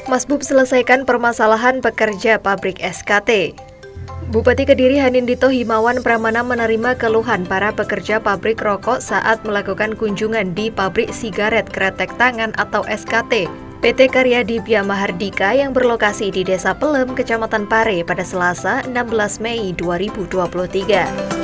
Masbub selesaikan permasalahan pekerja pabrik SKT. Bupati Kediri Hanindito Himawan Pramana menerima keluhan para pekerja pabrik rokok saat melakukan kunjungan di pabrik sigaret kretek tangan atau SKT PT Karya Dibya Mahardika yang berlokasi di Desa Pelem, Kecamatan Pare pada Selasa 16 Mei 2023.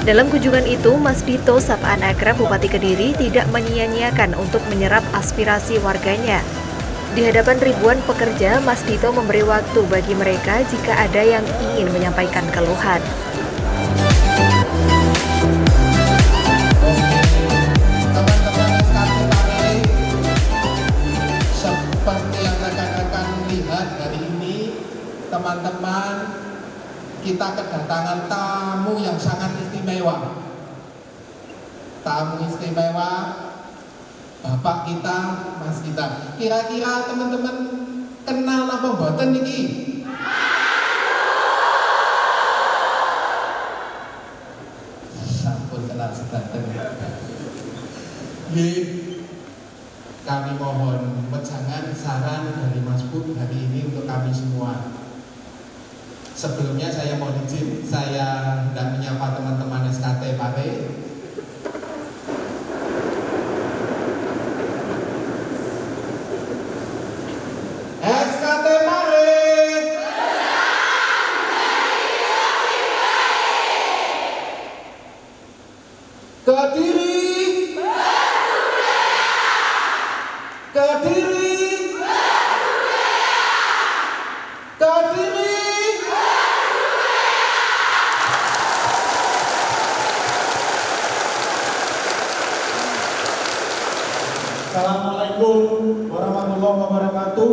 Dalam kunjungan itu, Mas Dito, sapaan akrab Bupati Kediri, tidak menyia-nyiakan untuk menyerap aspirasi warganya. Di hadapan ribuan pekerja, Mas Dito memberi waktu bagi mereka jika ada yang ingin menyampaikan keluhan. Teman-teman SKT seperti yang rekan-rekan lihat hari ini, teman-teman, kita kedatangan tamu yang sangat istimewa. Tamu istimewa, Bapak kita, Mas kita. Kira-kira teman-teman kenal apa mboten niki? Sampun kenal sedanten. Kami mohon wejangan saran dari Mas Bu hari ini untuk kami semua. Sebelumnya saya mohon izin, saya hendak menyapa teman-teman SKT Pare. SKT Pare. Kediri. Kediri. Kediri. Assalamualaikum warahmatullahi wabarakatuh.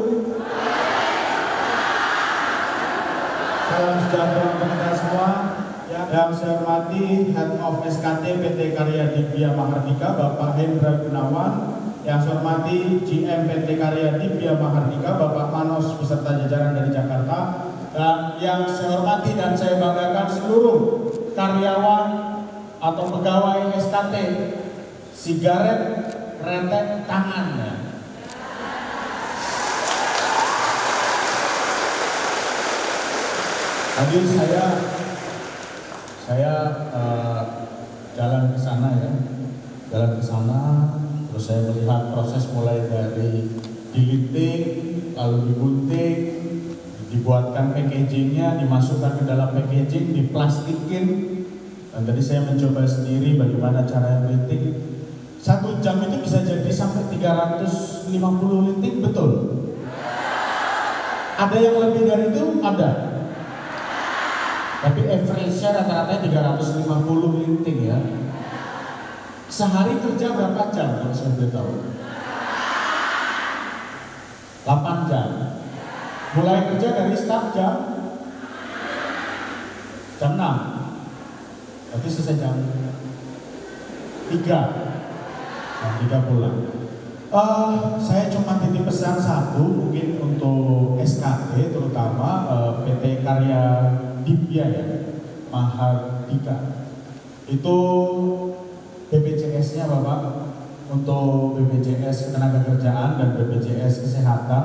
Salam sejahtera untuk kita semua. Yang saya hormati Head of SKT PT Karya Dibya Mahardika Bapak Hendra Gunawan. Yang saya hormati GM PT Karya Dibya Mahardika Bapak Manos beserta jajaran dari Jakarta. Dan yang saya hormati dan saya banggakan seluruh karyawan atau pegawai SKT Sigaret retek tangannya. Tadi saya jalan ke sana terus saya melihat proses mulai dari dilinting, lalu digunting, dibuatkan packagingnya, dimasukkan ke dalam packaging, diplastikin, dan tadi saya mencoba sendiri bagaimana cara linting. 1 jam itu bisa jadi sampai 350 linting, betul? Ada yang lebih dari itu? Ada. Tapi average-nya rata-rata 350 linting ya. Sehari kerja berapa jam kalau saya boleh tahu? 8 jam. Mulai kerja dari start jam 6. Berarti selesai jam 3. Jam 3 pulang. Saya cuma titip pesan satu mungkin untuk SKT terutama PT Karya Dibya ya, Mahardika. Itu BPJS-nya Bapak, untuk BPJS Ketenagakerjaan dan BPJS Kesehatan.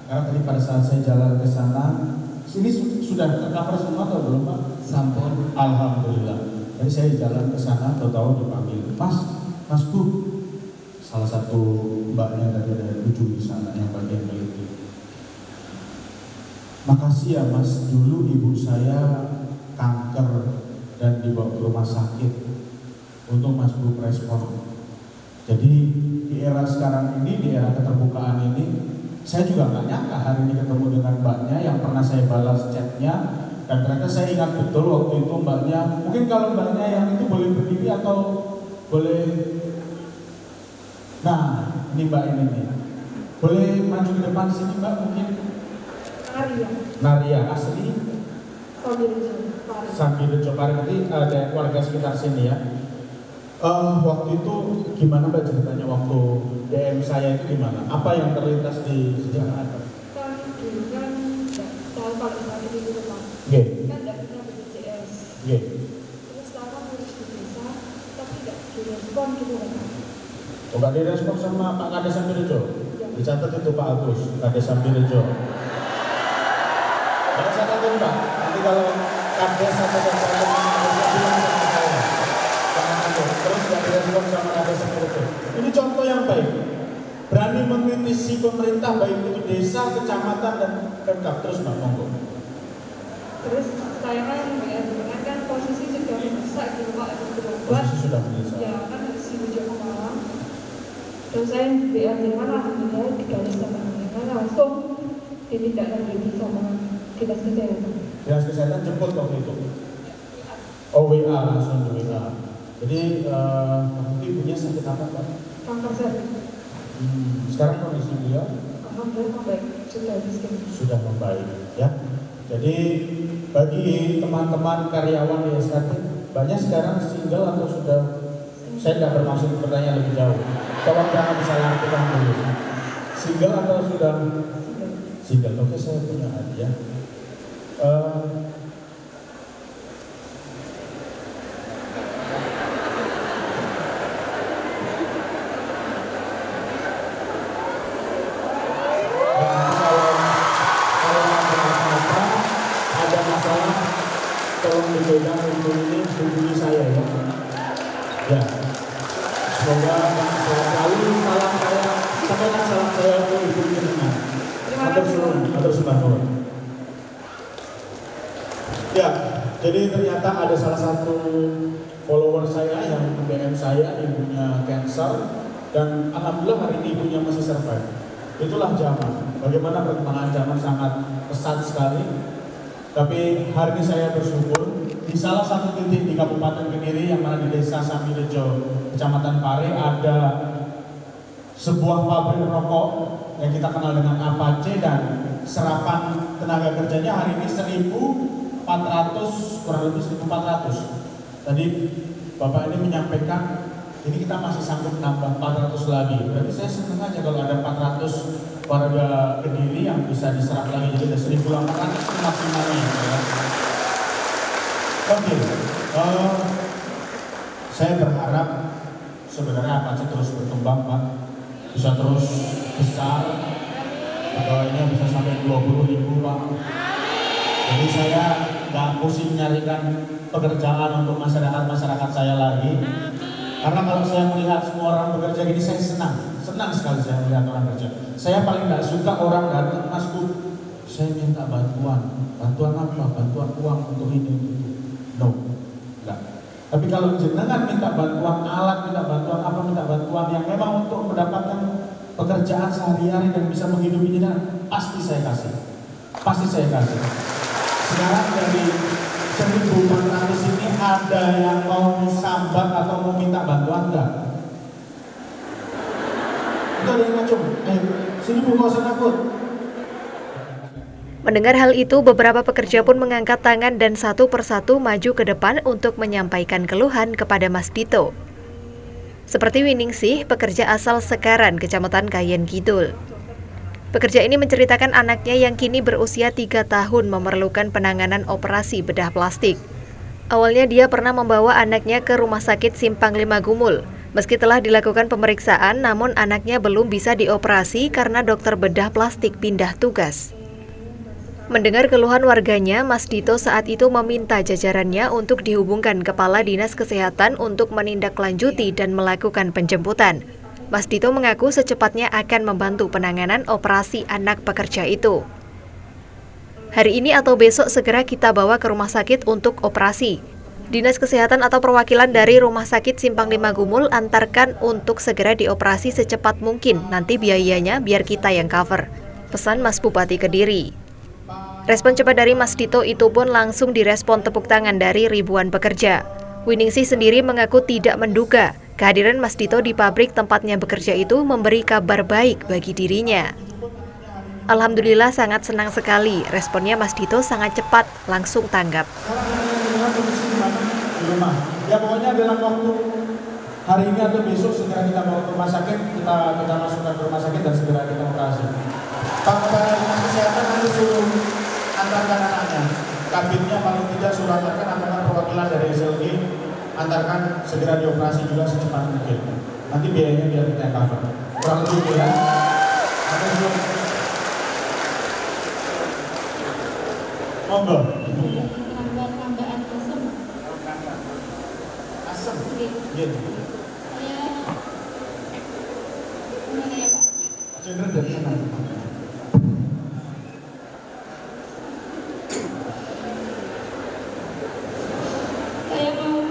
Karena tadi pada saat saya jalan ke sana, sini sudah tercover semua atau belum Pak? Sampun. Alhamdulillah. Jadi saya jalan ke sana, tahu-tahu dipanggil, Mas Bu, salah satu mbaknya tadi dari ujung di sana yang bagian meliti. Makasih ya Mas, dulu ibu saya kanker dan dibawa ke rumah sakit. Untuk Mas Bu respon. Jadi di era sekarang ini, di era keterbukaan ini, saya juga nggak nyangka hari ini ketemu dengan mbaknya yang pernah saya balas chatnya, dan ternyata saya ingat betul waktu itu mbaknya. Mungkin kalau mbaknya yang itu boleh berdiri atau boleh. Nah, ini mbak ini nih. Boleh maju ke depan sini mbak mungkin. Naria asli Sambirejo Pare, nanti ada warga sekitar sini ya. Waktu itu gimana mbak ceritanya waktu DM saya itu gimana? Apa yang terlintas di sejarah Anda? Kan dulu kan tahu kalau sakit di rumah. Kan tidak punya BPJS. Terus lama ngurus di desa, tapi tidak direspon gitu kan. Nggak direspon sama Pak Kades Sambirejo? Dicatat itu Pak Agus, Kades Sambirejo. Kalau saya katakan Pak, nanti kalau Kades atau Kades bilang sama saya, jangan takut. Terus nggak direspon sama Kades Sambirejo. Ini contoh yang baik. Berani mengkritisi pemerintah baik itu desa, kecamatan dan Pemkab. Terus Mbak monggo. Terus saya kan kan posisi sudah mendesak gitu Pak, harus berobat. Posisi sudah mendesak. Ya kan harus dirujuk ke Malang. Terus saya di Jerman alhamdulillah digaris sama Jerman langsung ditindaklanjuti sama dinas kesehatan. Dinas kesehatan jemput waktu itu. Oh WA langsung di WA. Jadi waktu itu ibunya sakit apa Pak? Kanker cervix. Sekarang kondisi dia Alhamdulillah membaik, sudah miskin. sudah membaik ya. Jadi bagi teman-teman karyawan di SKT banyak sekarang single atau sudah, saya tidak bermaksud bertanya lebih jauh, tolong jangan disalahkan dulu, single atau sudah single. Oke, saya punya hadiah. Tolong dipegang untuk ini, hubungi saya ya. Ya, semoga sehat selalu. Salam saya, sampaikan salam saya untuk ibu Nina. Atur sunnah. Ya, jadi ternyata ada salah satu follower saya yang DM saya, ibunya cancer, dan alhamdulillah hari ini ibunya masih survive. Itulah zaman. Bagaimana perkembangan zaman sangat pesat sekali. Tapi hari ini saya bersyukur di salah satu titik di Kabupaten Kediri yang mana di Desa Samirejo, Kecamatan Pare, ada sebuah pabrik rokok yang kita kenal dengan Apache, dan serapan tenaga kerjanya hari ini 1.400, kurang lebih 1.400. Tadi Bapak ini menyampaikan ini kita masih sanggup nambah 400 lagi. Berarti saya senang aja kalau ada 400 warga Kediri yang bisa diserap lagi, jadi ada 1.800 maksimalnya ya. Oke, saya berharap sebenarnya Apache terus berkembang Pak, bisa terus besar, pegawainya bisa sampai 20.000 Pak. Jadi saya nggak pusing nyarikan pekerjaan untuk masyarakat saya lagi. Karena kalau saya melihat semua orang bekerja gini, saya senang sekali saya melihat orang kerja. Saya paling nggak suka orang datang, Mas Bu, saya minta bantuan apa? Bantuan uang untuk ini, no, enggak. Tapi kalau jenengan minta bantuan alat, minta bantuan apa, minta bantuan yang memang untuk mendapatkan pekerjaan sehari-hari dan bisa menghidupi jenengan, pasti saya kasih. Sekarang dari 1.400 ini ada yang mau sambat atau mau minta bantuan enggak? Itu ada yang ngacung, sini Bu, gak usah takut. Mendengar hal itu, beberapa pekerja pun mengangkat tangan dan satu persatu maju ke depan untuk menyampaikan keluhan kepada Mas Dito. Seperti Winingsih, pekerja asal Sekaran, Kecamatan Kayen Kidul. Pekerja ini menceritakan anaknya yang kini berusia 3 tahun memerlukan penanganan operasi bedah plastik. Awalnya dia pernah membawa anaknya ke Rumah Sakit Simpang 5 Gumul. Meski telah dilakukan pemeriksaan, namun anaknya belum bisa dioperasi karena dokter bedah plastik pindah tugas. Mendengar keluhan warganya, Mas Dito saat itu meminta jajarannya untuk dihubungkan Kepala Dinas Kesehatan untuk menindaklanjuti dan melakukan penjemputan. Mas Dito mengaku secepatnya akan membantu penanganan operasi anak pekerja itu. Hari ini atau besok segera kita bawa ke rumah sakit untuk operasi. Dinas Kesehatan atau perwakilan dari Rumah Sakit Simpang 5 Gumul antarkan untuk segera dioperasi secepat mungkin, nanti biayanya biar kita yang cover. Pesan Mas Bupati Kediri. Respon cepat dari Mas Dito itu pun langsung direspon tepuk tangan dari ribuan pekerja. Winingsih sendiri mengaku tidak menduga kehadiran Mas Dito di pabrik tempatnya bekerja itu memberi kabar baik bagi dirinya. Alhamdulillah sangat senang sekali, responnya Mas Dito sangat cepat, langsung tanggap. Di rumah. Ya pokoknya dalam waktu hari ini atau besok segera kita bawa ke rumah sakit, kita masukkan ke rumah sakit dan segera kita operasi. Pak Kepala Dinas Kesehatan nanti suruh antarkan anaknya. Kabinnya paling tidak suruh antarkan, antarkan perwakilan dari SLG, antarkan segera dioperasi juga secepat mungkin. Nanti biayanya biar kita cover. Kurang lebih ya. Monggo. Tambahan Asam. Iya. Gimana ya Pak? Jenderal dari mana? Saya mau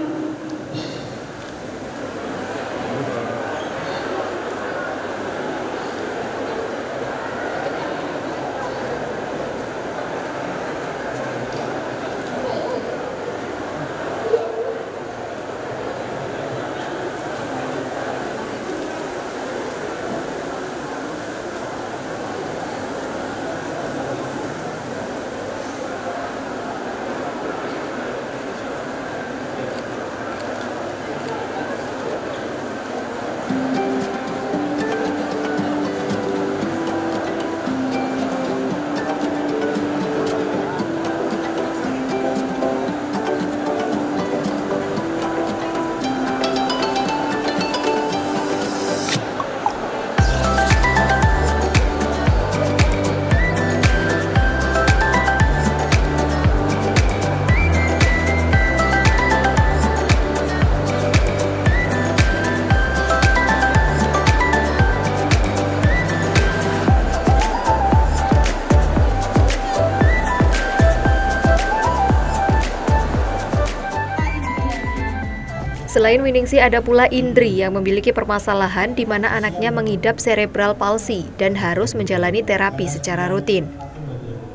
Selain Winingsi, ada pula Indri yang memiliki permasalahan di mana anaknya mengidap cerebral palsy dan harus menjalani terapi secara rutin.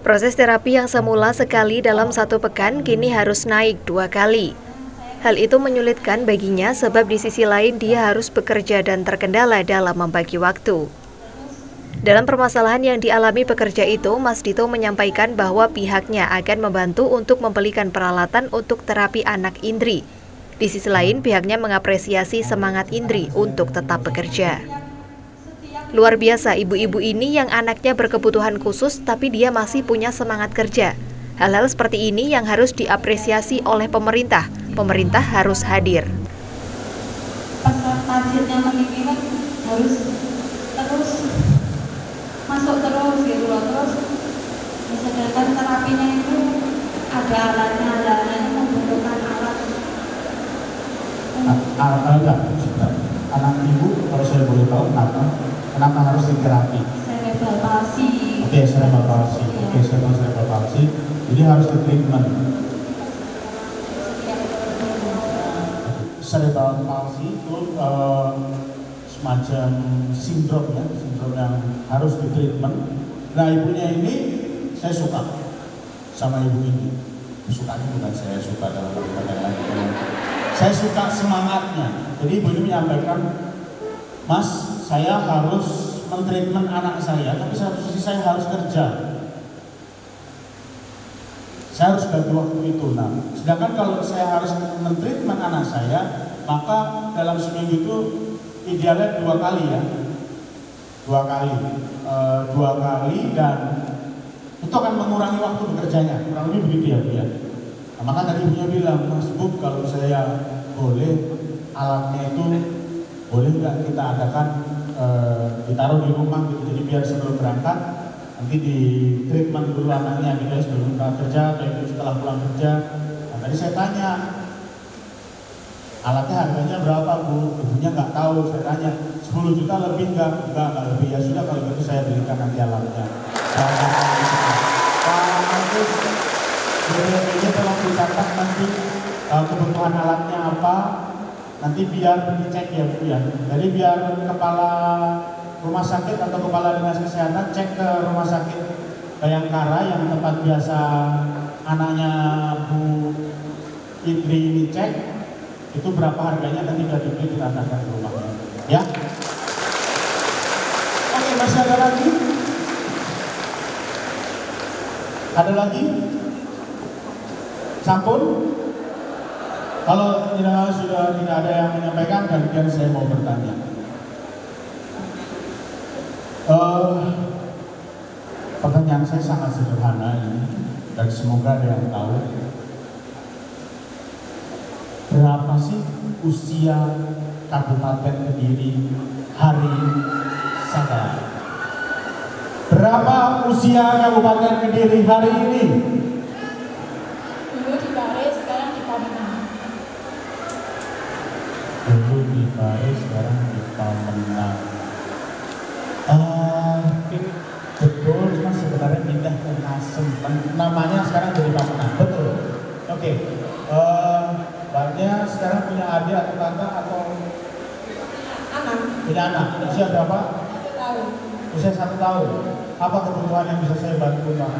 Proses terapi yang semula sekali dalam 1 pekan kini harus naik 2 kali. Hal itu menyulitkan baginya sebab di sisi lain dia harus bekerja dan terkendala dalam membagi waktu. Dalam permasalahan yang dialami pekerja itu, Mas Dito menyampaikan bahwa pihaknya akan membantu untuk membelikan peralatan untuk terapi anak Indri. Di sisi lain, pihaknya mengapresiasi semangat Indri untuk tetap bekerja. Luar biasa ibu-ibu ini yang anaknya berkebutuhan khusus tapi dia masih punya semangat kerja. Hal-hal seperti ini yang harus diapresiasi oleh pemerintah. Pemerintah harus hadir. Pas targetnya meninggi kan harus terus masuk terus gitu loh, terus sedangkan terapinya itu ada alatnya membutuhkan alat. Anak ibu, kalau saya boleh tahu, kenapa harus diterapi? Cerebral palsy. Oke, cerebral palsy. Oke, saya tahu cerebral palsy. Jadi harus di treatment. Cerebral palsy itu semacam sindrom ya, sindrom yang harus di treatment. Nah, ibunya ini saya suka sama ibu ini. Sukanya bukan saya suka dalam kata lain. Saya suka semangatnya. Jadi ibu ini menyampaikan, Mas, saya harus mentreatment anak saya, tapi satu sisi saya harus kerja. Saya harus bagi waktu itu. Nah, sedangkan kalau saya harus mentreatment anak saya, maka dalam seminggu itu idealnya 2 kali ya. 2 kali. 2 kali dan itu akan mengurangi waktu bekerjanya. Kurang lebih begitu ya Bu ya. Nah, maka tadi ibunya bilang, Mas Bu, kalau saya boleh alatnya itu boleh nggak kita adakan ditaruh di rumah gitu, jadi biar sebelum berangkat nanti di treatment dulu anaknya gitu ya, sebelum berangkat kerja atau itu setelah pulang kerja. Nah, tadi saya tanya alatnya harganya berapa Bu, ibunya nggak tahu. Saya tanya 10 juta lebih nggak lebih. Ya sudah, kalau gitu saya belikan nanti alatnya. Ini tolong dicatat nanti kebutuhan alatnya apa, nanti biar dicek ya Bu ya. Jadi biar kepala rumah sakit atau kepala dinas kesehatan cek ke rumah sakit Bayangkara yang tempat biasa anaknya Bu Indri ini cek, itu berapa harganya, nanti udah dibeli diantarkan ke rumahnya. Ya. Oke, masih ada lagi? Ada lagi? Sampun? Kalau sudah tidak ada yang menyampaikan, dan saya mau bertanya. Pertanyaan saya sangat sederhana ini, dan semoga ada yang tahu. Berapa sih usia Kabupaten Kediri hari ini? Sadar. Berapa usia Kabupaten Kediri hari ini? Dulu di Paris, sekarang di Pamenang. Dulu di Paris, sekarang di Pamenang. Betul, cuma sebenarnya pindah ke Kasem. Namanya sekarang jadi Pamenang. Betul. Oke. Mbaknya sekarang punya adik atau kakak atau Anak. punya anak? Usia berapa? 1 tahun. Usia 1 tahun. Apa kebutuhan yang bisa saya bantu Mbak?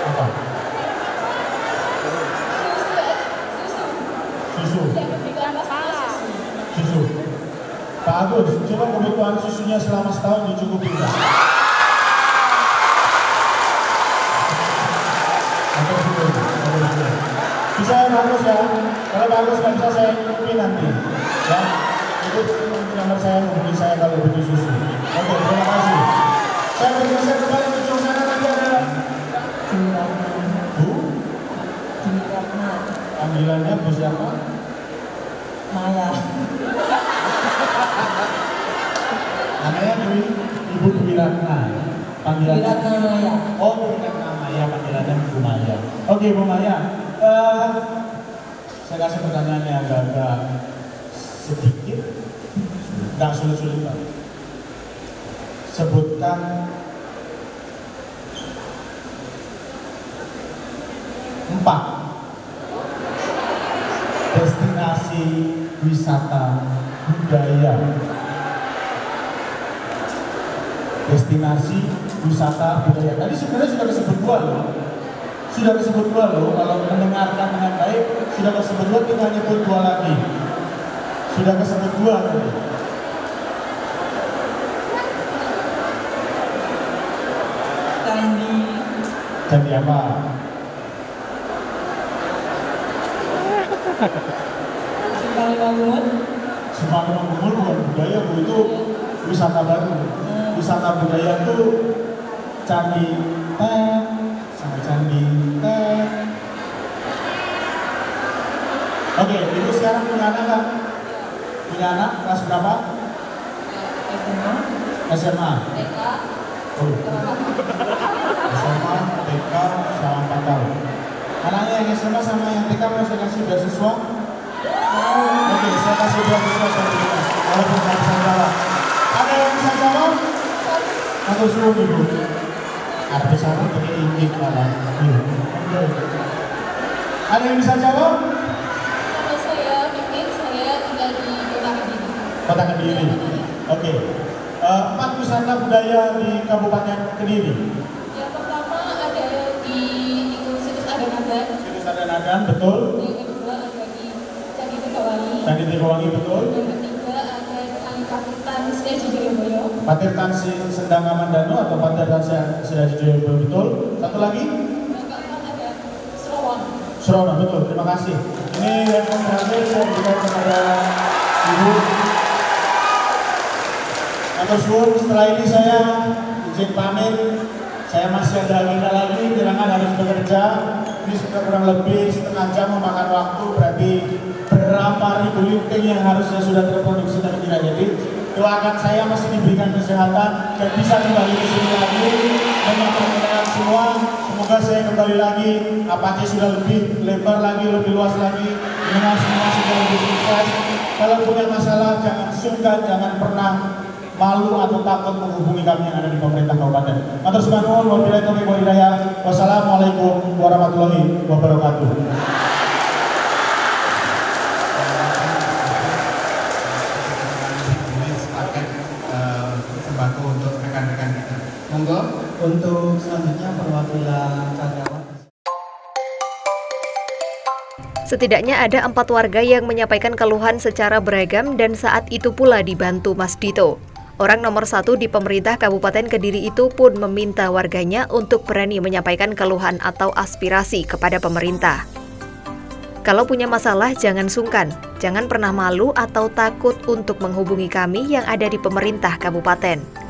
Apa? Susu. Susu. Pak Agus, coba kebutuhan susunya selama setahun dicukupi nggak? Bisa ya bagus ya. Kalau bagus nggak bisa saya cukupi nanti. Ya, itu nomor saya hubungi saya kalau butuh susu. Oke, terima kasih. Saya bergeser kembali ke ujung sana, nanti ada Bu. Panggilannya Bu siapa? Maya. Namanya Ibu Dwi Ratna. Panggilannya Ratna Maya. Oh, Dwi Ratna Maya, panggilannya Bu Maya. Oke, Bu Maya. Saya kasih pertanyaan yang agak sedikit, nggak sulit-sulit Pak. Sebutkan 4 4 destinasi wisata budaya. Destinasi wisata budaya. Tadi sebenarnya sudah disebut 2 loh. Sudah disebut 2 loh. Kalau mendengarkan dengan baik, sudah disebut 2, tinggal nyebut 2 lagi. Sudah disebut 2 tadi. Candi apa? Simpang Lima Gumul bukan budaya, Bu, itu wisata baru. Wisata budaya itu candi sama candi Oke, Ibu sekarang punya anak nggak? Punya anak kelas berapa? SMA. Oh. SMA, TK, sama 4 tahun. Anaknya yang SMA sama yang TK mau saya kasih beasiswa? Oke, saya kasih beasiswa sertifikat. Walaupun nggak bisa jawab. Ada yang bisa jawab? Atau suruh Ibu? Ada sana pakai ingin malah. Ada yang bisa jawab? Nama saya Mimit, saya tinggal di Kota Kediri. Kota Kediri. Oke. 4 wisata budaya di Kabupaten Kediri. Yang pertama ada di situs Adan-Adan. Situs Adan-Adan, betul. Yang kedua ada di Candi Tegawangi. Candi Tegawangi, betul. Yang ketiga ada Candi Patirtan Sediajijoyoboyo. Patirtan Sendang Kamandano atau Patirtan Sediajijoyoboyo, betul. Satu lagi? Yang keempat ada Serowan. Serono, betul. Terima kasih. Ini yang terakhir saya berikan kepada Ibu. Atur suwun, setelah ini saya izin pamit. Saya masih ada agenda lagi, Tirangan harus bekerja. Ini sudah kurang lebih setengah jam memakan waktu, berarti berapa ribu linting yang harusnya sudah terproduksi tapi tidak jadi. Doakan saya masih diberikan kesehatan dan bisa kembali ke sini lagi menyapa kalian semua. Semoga saya kembali lagi, Apache sudah lebih lebar lagi, lebih luas lagi, dengan semua sudah lebih sukses. Kalau punya masalah jangan sungkan, jangan pernah malu atau takut menghubungi kami yang ada di pemerintah kabupaten. Matur sembah nuwun, wabillahi taufiq wal hidayah. Wassalamualaikum warahmatullahi wabarakatuh. Paket sembako untuk rekan-rekan kita. Monggo. Untuk selanjutnya perwakilan karyawan. Setidaknya ada 4 warga yang menyampaikan keluhan secara beragam dan saat itu pula dibantu Mas Dito. Orang nomor 1 di pemerintah Kabupaten Kediri itu pun meminta warganya untuk berani menyampaikan keluhan atau aspirasi kepada pemerintah. Kalau punya masalah jangan sungkan, jangan pernah malu atau takut untuk menghubungi kami yang ada di pemerintah kabupaten.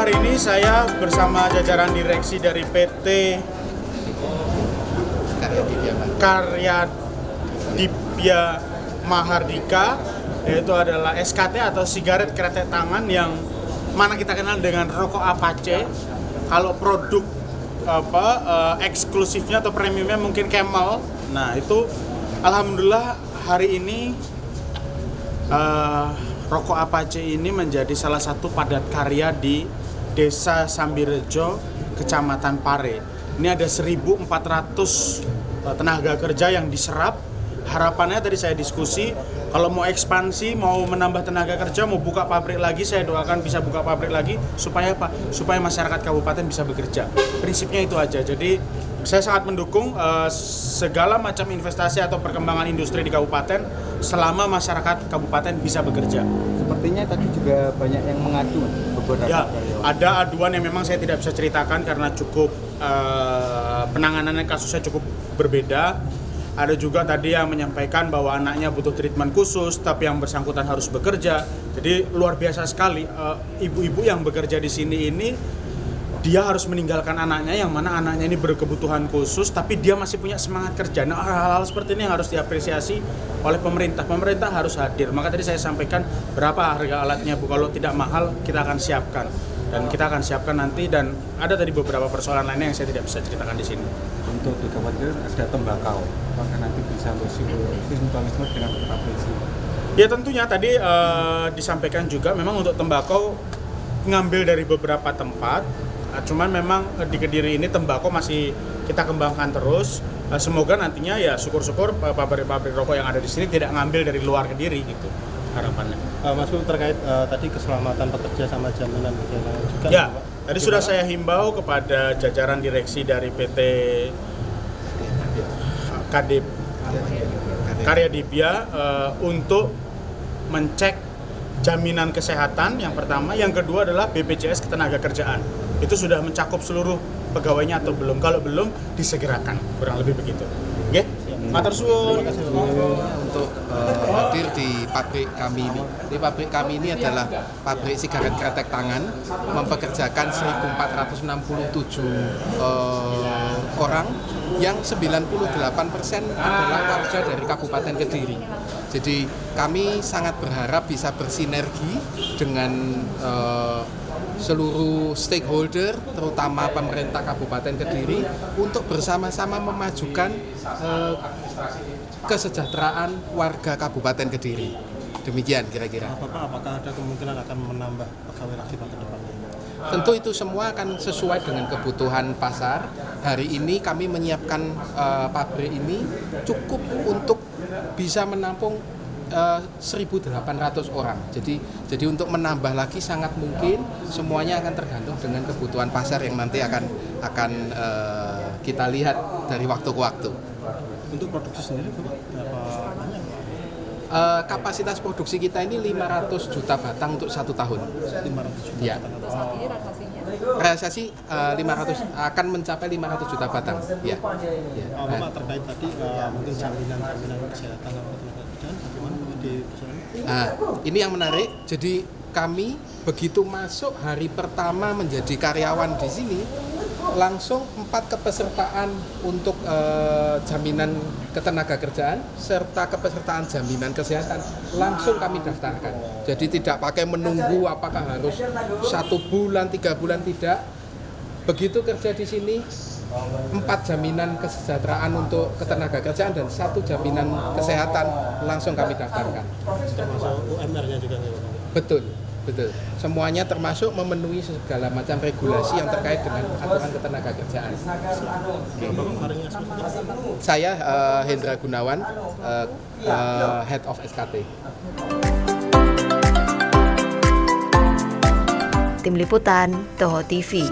Hari ini saya bersama jajaran direksi dari PT Karya Dibya Mahardika, yaitu adalah SKT atau sigaret kretek tangan yang mana kita kenal dengan rokok Apache. Kalau produk eksklusifnya atau premiumnya mungkin Camel. Nah itu alhamdulillah hari ini rokok Apache ini menjadi salah satu padat karya di Desa Sambirejo, Kecamatan Pare. Ini ada 1.400 tenaga kerja yang diserap. Harapannya tadi saya diskusi, kalau mau ekspansi, mau menambah tenaga kerja, mau buka pabrik lagi, saya doakan bisa buka pabrik lagi. Supaya apa? Supaya masyarakat kabupaten bisa bekerja. Prinsipnya itu aja. Jadi saya sangat mendukung segala macam investasi atau perkembangan industri di kabupaten selama masyarakat kabupaten bisa bekerja. Sepertinya tadi juga banyak yang mengadu beberapa ya, karyawan. ada aduan yang memang saya tidak bisa ceritakan karena cukup penanganannya kasusnya cukup berbeda. Ada juga tadi yang menyampaikan bahwa anaknya butuh treatment khusus, tapi yang bersangkutan harus bekerja. Jadi luar biasa sekali ibu-ibu yang bekerja di sini ini, dia harus meninggalkan anaknya yang mana anaknya ini berkebutuhan khusus, tapi dia masih punya semangat kerja. Nah, hal-hal seperti ini yang harus diapresiasi oleh pemerintah. Pemerintah harus hadir. Maka tadi saya sampaikan berapa harga alatnya, Bu. Kalau tidak mahal, kita akan siapkan. Dan kita akan siapkan nanti, dan ada tadi beberapa persoalan lainnya yang saya tidak bisa ceritakan di sini. untuk dikhawatirkan ada tembakau. Apakah nanti bisa bersinkronisme dengan pabrik? Ya tentunya tadi disampaikan juga memang untuk tembakau ngambil dari beberapa tempat, cuman memang di Kediri ini tembakau masih kita kembangkan terus. Semoga nantinya ya syukur-syukur pabrik-pabrik rokok yang ada di sini tidak ngambil dari luar Kediri gitu harapannya. Mas Bu, terkait tadi keselamatan pekerja sama jaminan kesehatan juga. Ya, tadi sudah saya himbau kepada jajaran direksi dari PT Kadip Karya Dibia untuk mencek jaminan kesehatan yang pertama, yang kedua adalah BPJS Ketenagakerjaan. Itu sudah mencakup seluruh pegawainya atau belum? Kalau belum, disegerakan, kurang lebih begitu. Oke? Matur suwun. Untuk hadir di pabrik kami ini. Di pabrik kami ini adalah pabrik sigaret kretek tangan, mempekerjakan 1.467 orang, yang 98% adalah warga dari Kabupaten Kediri. Jadi kami sangat berharap bisa bersinergi dengan seluruh stakeholder, terutama pemerintah Kabupaten Kediri, untuk bersama-sama memajukan kesejahteraan warga Kabupaten Kediri. Demikian kira-kira. Apakah ada kemungkinan akan menambah pegawai lagi Pak ke depannya? Tentu itu semua akan sesuai dengan kebutuhan pasar. Hari ini kami menyiapkan pabrik ini cukup untuk bisa menampung 1.800 orang. Jadi untuk menambah lagi sangat mungkin, semuanya akan tergantung dengan kebutuhan pasar yang nanti akan kita lihat dari waktu ke waktu. Untuk produksi sendiri berapa banyak? Kapasitas produksi kita ini 500 juta batang untuk 1 tahun. 500 juta. Ya. Realisasi 500 akan mencapai 500 juta batang. Ya. Bapak terkait tadi mungkin jaminan kesehatan atau kerjaan bagaimana di perusahaan? Nah, ini yang menarik. Jadi kami begitu masuk hari pertama menjadi karyawan di sini, langsung 4 kepesertaan untuk jaminan ketenagakerjaan serta kepesertaan jaminan kesehatan langsung kami daftarkan. Jadi tidak pakai menunggu apakah harus 1 bulan, 3 bulan, tidak. Begitu kerja di sini 4 jaminan kesejahteraan untuk ketenagakerjaan dan 1 jaminan kesehatan langsung kami daftarkan. Termasuk UMR-nya juga nggak Pak? Betul. Semuanya termasuk memenuhi segala macam regulasi yang terkait dengan aturan ketenagakerjaan. Saya Hendra Gunawan, Head of SKT. Tim Liputan, Toho TV.